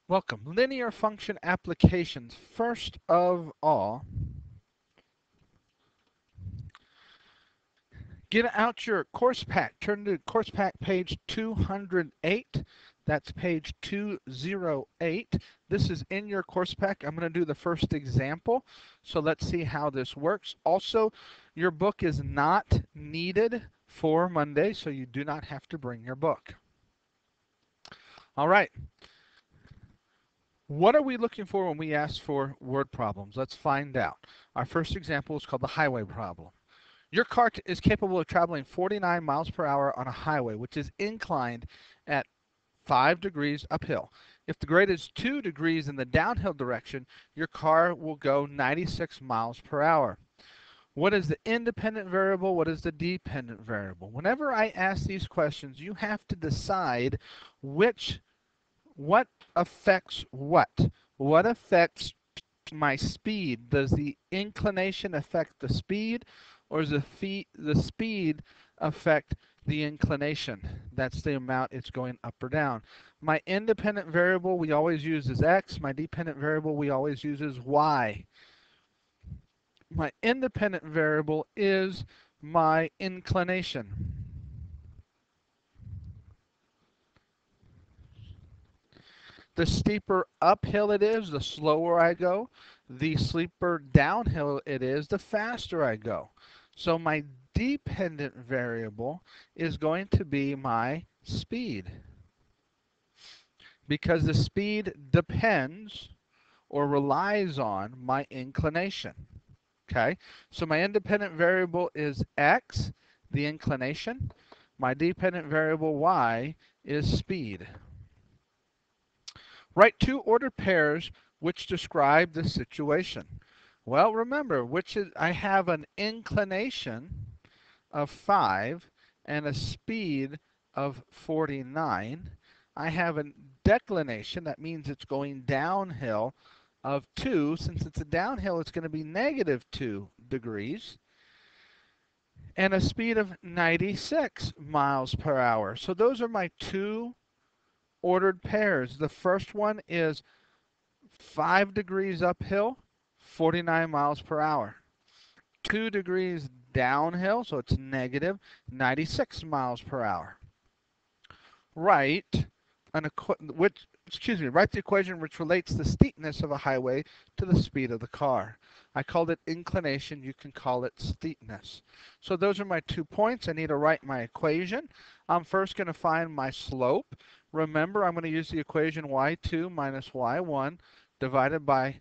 Welcome. Linear function applications. First of all, get out your course pack. Turn to course pack page 208. That's page 208. This is in your course pack. I'm going to do the first example. So let's see how this works. Also, your book is not needed for Monday, so you do not have to bring your book. All right. What are we looking for when we ask for word problems? Let's find out. Our first example is called the highway problem. Your car is capable of traveling 49 miles per hour on a highway, which is inclined at 5 degrees uphill. If the grade is 2 degrees in the downhill direction, your car will go 96 miles per hour. What is the independent variable? What is the dependent variable? Whenever I ask these questions, you have to decide what affects what. What affects my speed? Does the inclination affect the speed, or does the speed affect the inclination? That's the amount it's going up or down. My independent variable we always use is x. My dependent variable we always use is y. My independent variable is my inclination. The steeper uphill it is, the slower I go. The steeper downhill it is, the faster I go. So my dependent variable is going to be my speed, because the speed depends or relies on my inclination. Okay, so my independent variable is x, the inclination. My dependent variable y is speed. Write two ordered pairs which describe the situation. Well, remember, I have an inclination of 5 and a speed of 49. I have a declination, that means it's going downhill, of 2. Since it's a downhill, it's going to be negative 2 degrees. And a speed of 96 miles per hour. So those are my two ordered pairs. The first one is 5 degrees uphill, 49 miles per hour. 2 degrees downhill, so it's negative 96 miles per hour. Write write the equation which relates the steepness of a highway to the speed of the car. I called it inclination, you can call it steepness. So those are my 2 points. I need to write my equation. I'm first going to find my slope. Remember, I'm going to use the equation y2 minus y1 divided by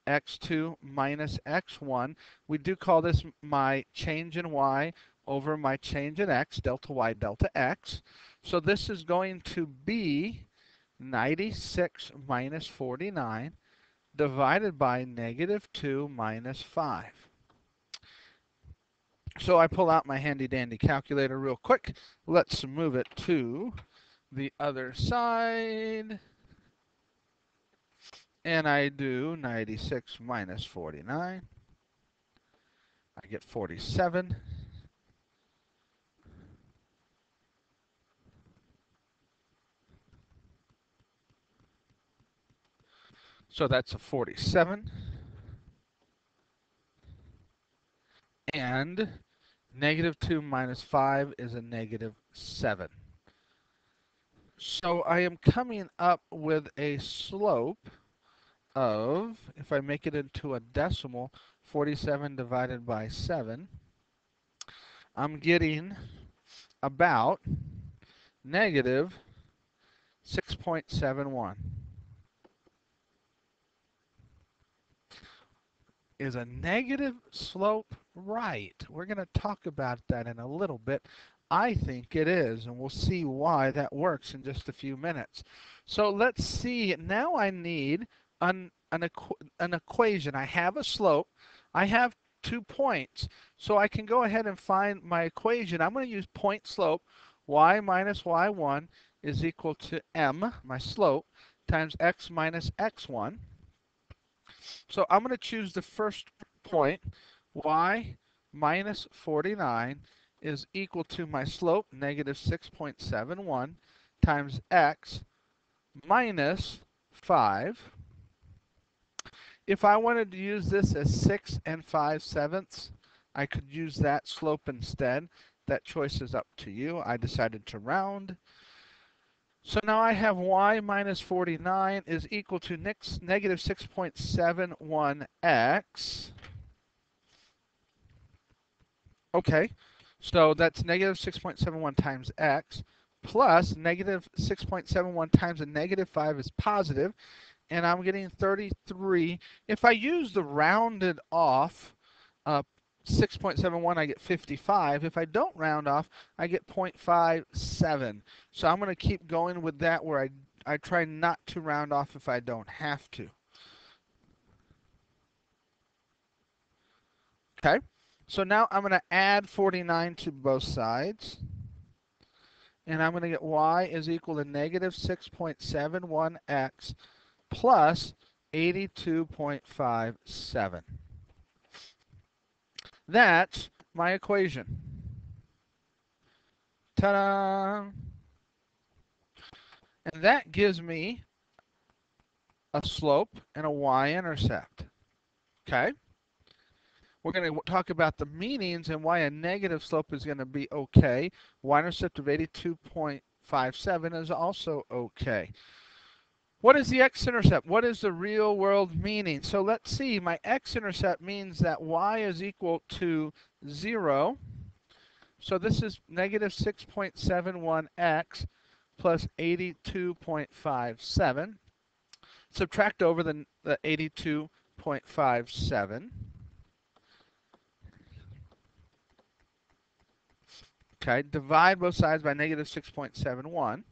x2 minus x1. We do call this my change in y over my change in x, delta y, delta x. So this is going to be 96 minus 49 divided by negative 2 minus 5. So I pull out my handy dandy calculator real quick. Let's move it to the other side. And I do 96 minus 49. I get 47. So that's a 47. And negative 2 minus 5 is a negative 7. So I am coming up with a slope of, if I make it into a decimal, 47 divided by 7, I'm getting about negative 6.71. Is a negative slope right? We're going to talk about that in a little bit. I think it is, and we'll see why that works in just a few minutes. So let's see. Now I need an equation. I have a slope. I have 2 points. So I can go ahead and find my equation. I'm going to use point slope. Y minus y1 is equal to m, my slope, times x minus x1. So I'm going to choose the first point. Y minus 49 is equal to my slope, negative 6.71, times x minus 5. If I wanted to use this as 6 and 5/7, I could use that slope instead. That choice is up to you. I decided to round. So now I have y minus 49 is equal to negative 6.71x. Okay, so that's negative 6.71 times x plus negative 6.71 times a negative 5 is positive, and I'm getting 33. If I use the rounded off 6.71, I get 55. If I don't round off, I get 0.57. So I'm going to keep going with that where I try not to round off if I don't have to. Okay, so now I'm going to add 49 to both sides. And I'm going to get y is equal to negative 6.71x plus 82.57. That's my equation. Ta-da! And that gives me a slope and a y-intercept. Okay? We're going to talk about the meanings and why a negative slope is going to be okay. Y-intercept of 82.57 is also okay. What is the x-intercept? What is the real world meaning? So let's see. My x-intercept means that y is equal to 0. So this is negative 6.71x plus 82.57. Subtract over the 82.57. Okay, divide both sides by negative 6.71.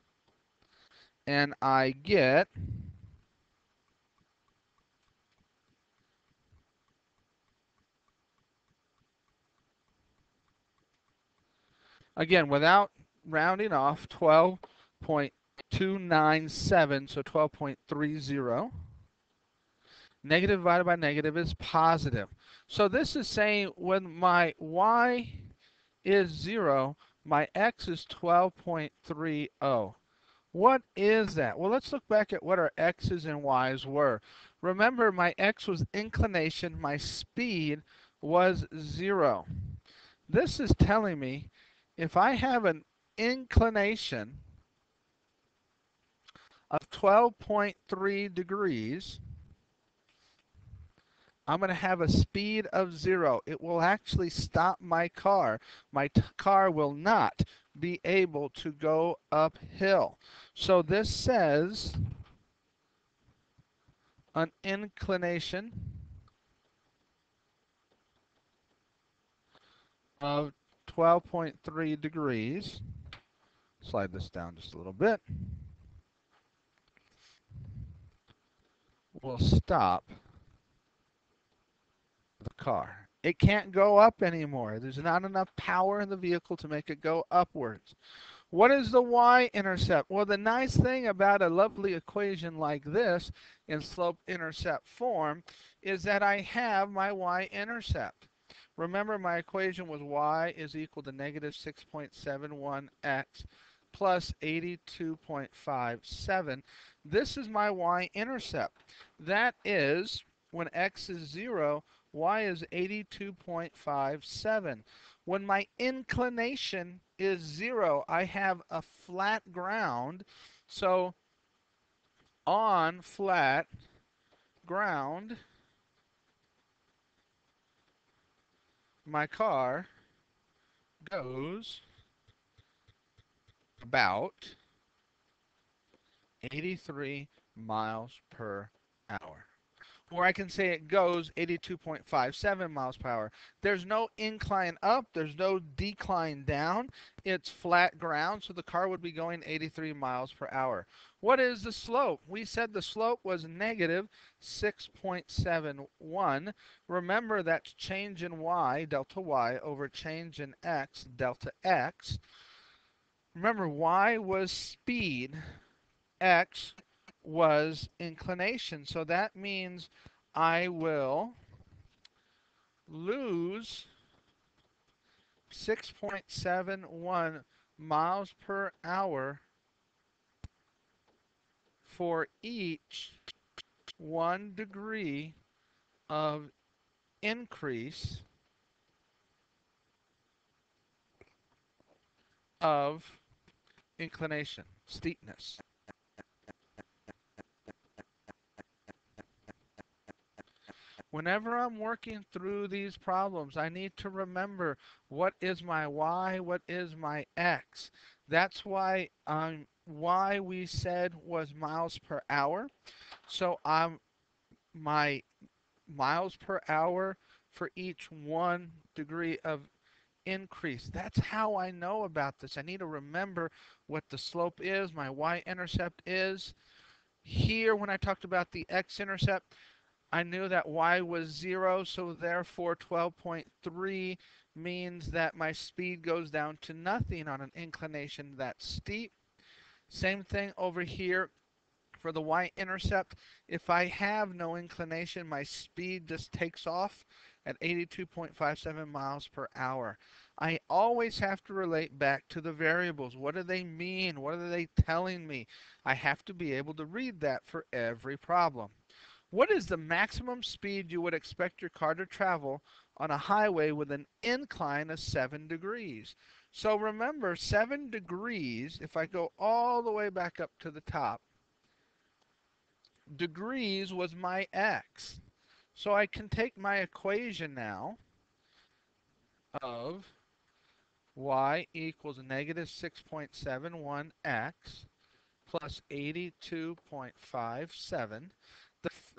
And I get again, without rounding off, 12.297, so 12.30. Negative divided by negative is positive. So this is saying when my y is 0, my x is 12.30. What is that? Well, let's look back at what our x's and y's were. Remember, my x was inclination, my speed was 0. This is telling me if I have an inclination of 12.3 degrees, I'm going to have a speed of 0. It will actually stop my car. My car will not be able to go uphill. So this says an inclination of 12.3 degrees. Slide this down just a little bit. Will stop the car. It can't go up anymore. There's not enough power in the vehicle to make it go upwards. What is the y-intercept? Well, the nice thing about a lovely equation like this in slope-intercept form is that I have my y-intercept. Remember, my equation was y is equal to negative 6.71x plus 82.57. This is my y-intercept. That is, when x is 0, y is 82.57. When my inclination is 0, I have a flat ground. So on flat ground, my car goes about 83 miles per hour. Or I can say it goes 82.57 miles per hour. There's no incline up, there's no decline down. It's flat ground, so the car would be going 83 miles per hour. What is the slope? We said the slope was negative 6.71. Remember, that's change in y, delta y, over change in x, delta x. Remember, y was speed, x was inclination. So that means I will lose 6.71 miles per hour for each 1 degree of increase of inclination, steepness. Whenever I'm working through these problems, I need to remember what is my y, what is my x. That's why we said was miles per hour. So my miles per hour for each 1 degree of increase. That's how I know about this. I need to remember what the slope is, my y-intercept is. Here, when I talked about the x-intercept, I knew that y was 0, so therefore 12.3 means that my speed goes down to nothing on an inclination that steep. Same thing over here for the y-intercept. If I have no inclination, my speed just takes off at 82.57 miles per hour. I always have to relate back to the variables. What do they mean? What are they telling me? I have to be able to read that for every problem. What is the maximum speed you would expect your car to travel on a highway with an incline of 7 degrees? So remember, 7 degrees, if I go all the way back up to the top, degrees was my x. So I can take my equation now of y equals negative 6.71x plus 82.57.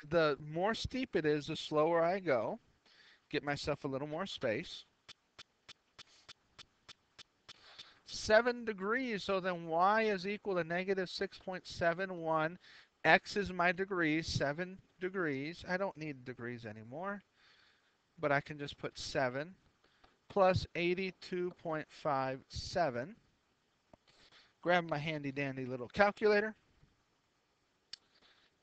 The more steep it is, the slower I go. Get myself a little more space. 7 degrees, so then y is equal to negative 6.71. X is my degrees, 7 degrees. I don't need degrees anymore, but I can just put 7 plus 82.57. Grab my handy dandy little calculator,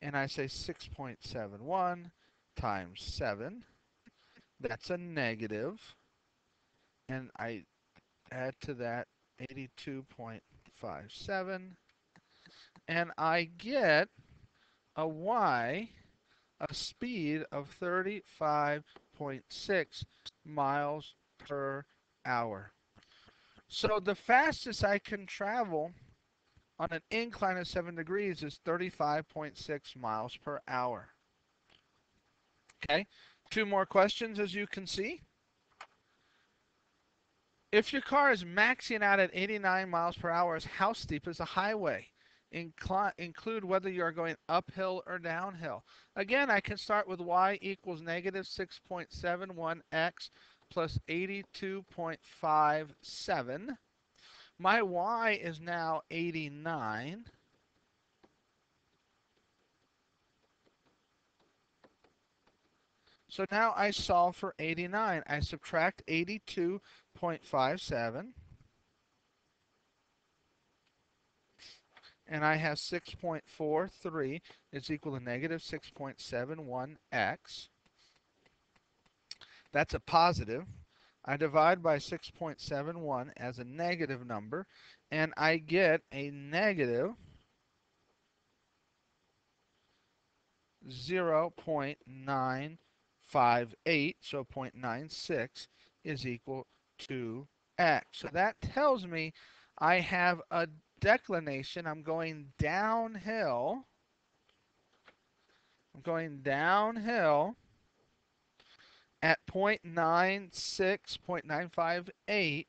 and I say 6.71 times 7. That's a negative, and I add to that 82.57, and I get a y, a speed of 35.6 miles per hour. So the fastest I can travel on an incline of 7 degrees is 35.6 miles per hour. Okay, 2 more questions as you can see. If your car is maxing out at 89 miles per hour, how steep is the highway? Include whether you are going uphill or downhill. Again, I can start with y equals negative 6.71x plus 82.57. My y is now 89. So now I solve for 89. I subtract 82.57. And I have 6.43 is equal to negative 6.71x. That's a positive. I divide by 6.71 as a negative number, and I get a negative 0.958, so 0.96 is equal to x. So that tells me I have a declination. I'm going downhill. At 0.96, 0.958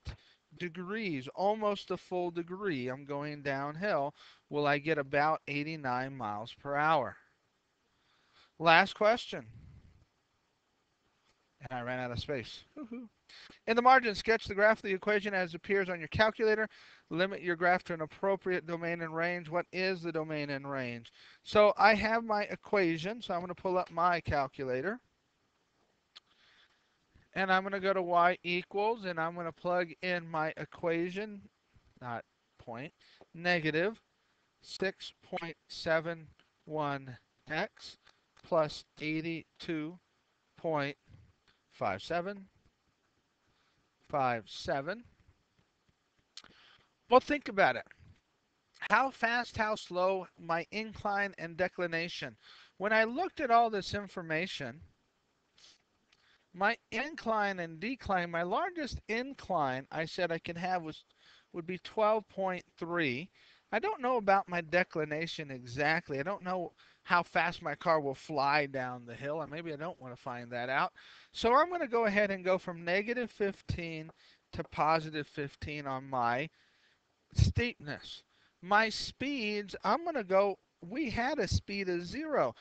degrees, almost a full degree. I'm going downhill. Will I get about 89 miles per hour? Last question. And I ran out of space. In the margin, sketch the graph of the equation as it appears on your calculator. Limit your graph to an appropriate domain and range. What is the domain and range? So I have my equation, so I'm going to pull up my calculator. And I'm going to go to y equals, and I'm going to plug in my equation, not point, negative 6.71x plus 82.57. Well, think about it. How fast, how slow, my incline and declination. When I looked at all this information, my incline and decline, my largest incline I said I could have would be 12.3. I don't know about my declination exactly. I don't know how fast my car will fly down the hill, and maybe I don't want to find that out. So I'm going to go ahead and go from negative 15 to positive 15 on my steepness. My speeds, I'm going to go, we had a speed of 0.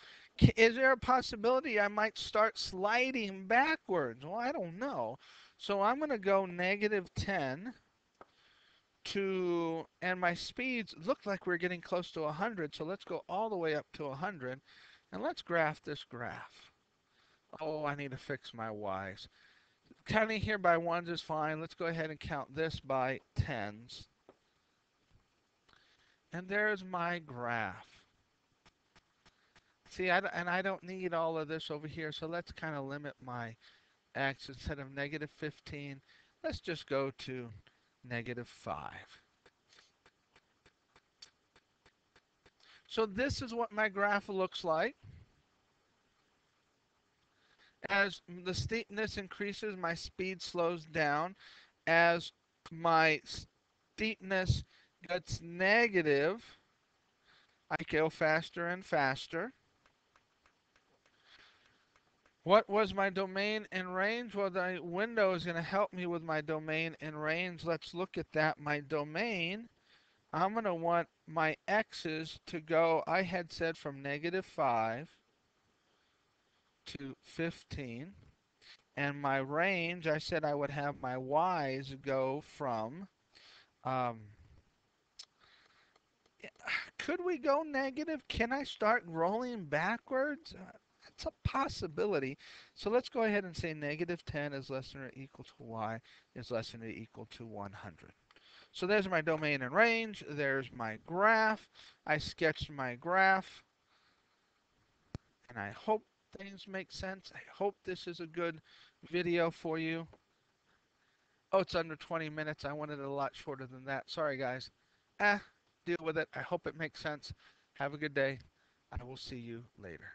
Is there a possibility I might start sliding backwards? Well, I don't know. So I'm going to go negative 10 to, and my speeds look like we're getting close to 100. So let's go all the way up to 100. And let's graph this graph. Oh, I need to fix my y's. Counting here by ones is fine. Let's go ahead and count this by tens. And there's my graph. See, and I don't need all of this over here, so let's kind of limit my x. Instead of negative 15, let's just go to negative 5. So this is what my graph looks like. As the steepness increases, my speed slows down. As my steepness gets negative, I go faster and faster. What was my domain and range? Well, the window is going to help me with my domain and range. Let's look at that. My domain, I'm going to want my x's to go, I had said from negative 5 to 15. And my range, I said I would have my y's go from, um, could we go negative? Can I start rolling backwards? That's a possibility. So let's go ahead and say negative 10 is less than or equal to y is less than or equal to 100. So there's my domain and range. There's my graph. I sketched my graph, and I hope things make sense. I hope this is a good video for you. Oh, it's under 20 minutes. I wanted it a lot shorter than that. Sorry, guys. Deal with it. I hope it makes sense. Have a good day. I will see you later.